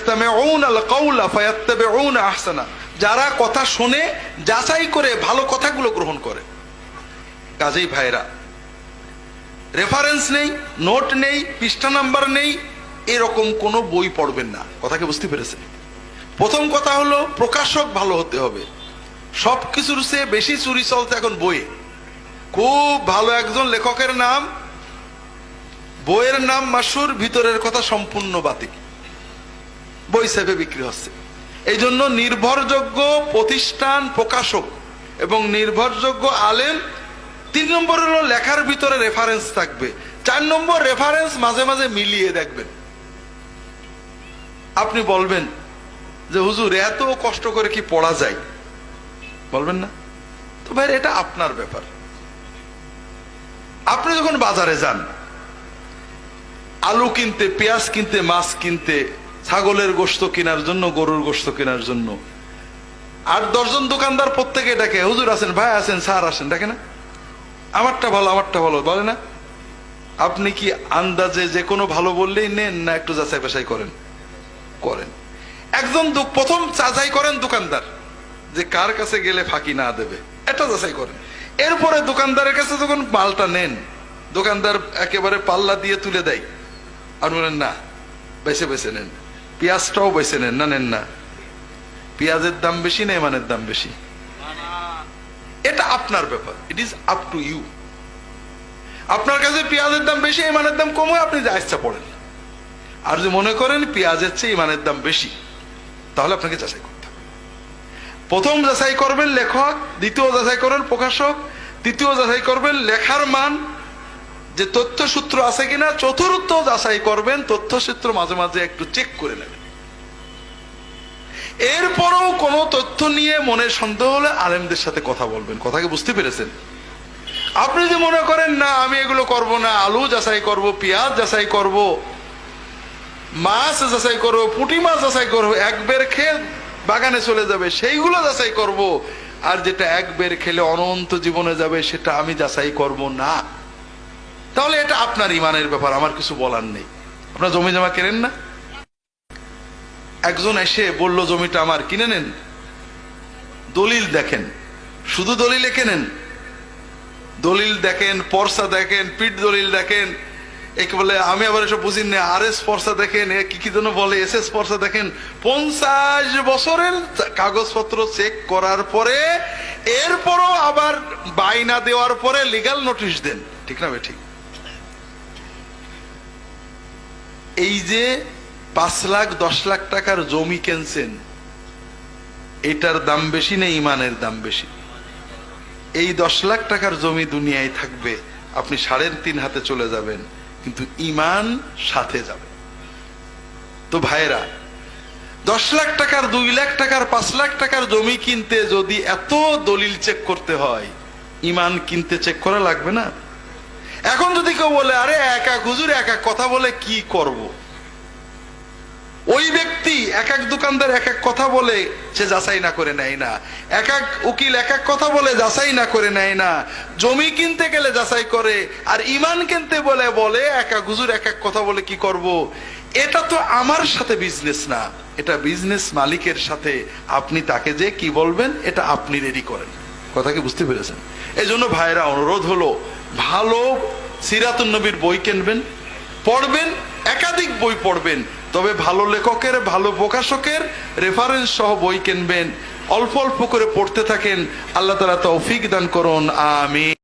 ইয়াস্তামিউনাল কাওলা ফায়াত্তাবিউনা আহসানা, যারা কথা শুনে যাচাই করে ভালো কথাগুলো গ্রহণ করে। কাজেই ভাইরা, রেফারেন্স নেই, নোট নেই, পৃষ্ঠা নাম্বার নেই, এরকম কোনো বই পড়বেন না। কথাকে বুঝতে পেরেছেন? প্রথম কথা হলো প্রকাশক ভালো হতে হবে। সবকিছুর চেয়ে বেশি চুরি চলছে এখন বইয়ে। খুব ভালো একজন লেখকের নাম, বইয়ের নাম মাশহুর, ভিতরের কথা সম্পূর্ণ বাতিল, বই সেভে বিক্রি হচ্ছে। এই জন্য নির্ভরযোগ্য প্রতিষ্ঠান, প্রকাশক এবং নির্ভরযোগ্য আলেম। 3 নম্বর হলো লেখার ভিতরে রেফারেন্স থাকবে। 4 নম্বর, রেফারেন্স মাঝে মাঝে মিলিয়ে দেখবেন। আপনি বলবেন যে হুজুর এত কষ্ট করে কি পড়া যায়, বলবেন না তো ভাই, এটা আপনার ব্যাপার। আপনি যখন বাজারে যান আলু কিনতে, পেঁয়াজ কিনতে, মাছ কিনতে, ছাগলের গোশত কেনার জন্য, গরুর গোশত কেনার জন্য, 8-10 জন দোকানদার প্রত্যেকে ডাকে, হুজুর আছেন, ভাই আছেন, স্যার আসেন, ডাকে না? আমারটা ভালো, আমারটা ভালো বলে না? আপনি কি আন্দাজে যে কোনো ভালো বললেই নেন, না একটু যাচাই বাছাই করেন? করেন। একজন প্রথম যাচাই করেন দোকানদার, যে কার কাছে গেলে ফাঁকি না দেবে, এটা যাচাই করেন। এরপরে দোকানদারের কাছে যখন মালটা নেন, দোকানদার একেবারে পাল্লা দিয়ে তুলে দেয়, আর বলেন না বেছে বেছে নেন, পেঁয়াজটাও বেছে নেন, না নেন না, পেঁয়াজের দাম বেশি না ইমানের দাম বেশি, এটা আপনার ব্যাপার। It is up to you. আপনার কাছে পেঁয়াজের দাম বেশি, ইমানের দাম কম হয়, আপনি যা ইচ্ছা পড়েন। আর যদি মনে করেন পেঁয়াজের চেয়ে ইমানের দাম বেশি, তাহলে আপনাকে যাচাই করতে হবে। প্রথম যাচাই করবেন লেখক, দ্বিতীয় যাচাই করবেন প্রকাশক, তৃতীয় যাচাই করবেন লেখার মান, যে তথ্যসূত্র আছে কিনা, চতুর্থ যাচাই করবেন তথ্যসূত্র মাঝে মাঝে একটু চেক করে নেবেন। এরপরও কোনো তথ্য নিয়ে মনে সন্দেহ হলে আলেমদের সাথে কথা বলবেন। কথাকে বুঝতে পেরেছেন? আপনি যদি মনে করেন না আমি এগুলো করব না, আলু যাচাই করব, পেঁয়াজ যাচাই করব, মাছ যাচাই করব, পুঁটি মাছ যাচাই করব, একবার খেয়ে বাগানে চলে যাবে সেইগুলো যাচাই করব, আর যেটা একবার খেলে অনন্ত জীবনে যাবে সেটা আমি যাচাই করব না, তাহলে এটা আপনার ইমানের ব্যাপার, আমার কিছু বলার নেই। আপনার জমি জমা কেনেন না, একজন এসে বলল জমিটা আমার, কিনে নেন, দলিল দেখেন, শুধু দলিলে কেনেন, দলিল দেখেন, পর্সা দেখেন, পিঠ দলিল দেখেন, একে বলে, আমি আবার এসব বুঝি না, RS পর্সা দেখেন, কি কি জন্য বলে SS পর্সা দেখেন। 50 বছরের কাগজপত্র চেক করার পরে এরপরও আবার বাইনা দেওয়ার পরে লিগাল নোটিশ দেন, ঠিক না ভাই? ঠিক। এই যে 5 লাখ 10 লাখ টাকার জমি কিনছেন, এটার দাম বেশি না ইমানের দাম বেশি? এই 10 লাখ টাকার জমি দুনিয়ায় থাকবে, আপনি 3.5 হাতে চলে যাবেন, কিন্তু ইমান সাথে যাবে। তো ভাইরা, 10 লাখ টাকার, 2 লাখ টাকার, 5 লাখ টাকার জমি কিনতে যদি এত দলিল চেক করতে হয়, ইমান কিনতে চেক করা লাগবে না? এখন যদি কেউ বলে আরে এক এক হুজুর এক এক কথা বলে কি করব, ওই ব্যক্তি এক এক দোকানদার এক এক কথা বলে, সে যাচাই না করে নেয় না, এক এক উকিল এক এক কথা বলে যাচাই না করে নেয় না, জমি কিনতে গেলে যাচাই করে, আর ইমান কিনতে বলে বলে এক এক হুজুর এক এক কথা বলে কি করব। এটা তো আমার সাথে বিজনেস না, এটা বিজনেস মালিকের সাথে। আপনি তাকে যে কি বলবেন এটা আপনি রেডি করেন। কথা কি বুঝতে পেরেছেন? এই জন্য ভাইরা, অনুরোধ হলো ভালো সিরাতুন নবীর বই কিনবেন, পড়বেন, একাধিক বই পড়বেন, তবে ভালো লেখকের, ভালো প্রকাশকের রেফারেন্স সহ বই কিনবেন, অল্প অল্প করে পড়তে থাকেন। আল্লাহ তাআলা তৌফিক দান করুন, আমিন।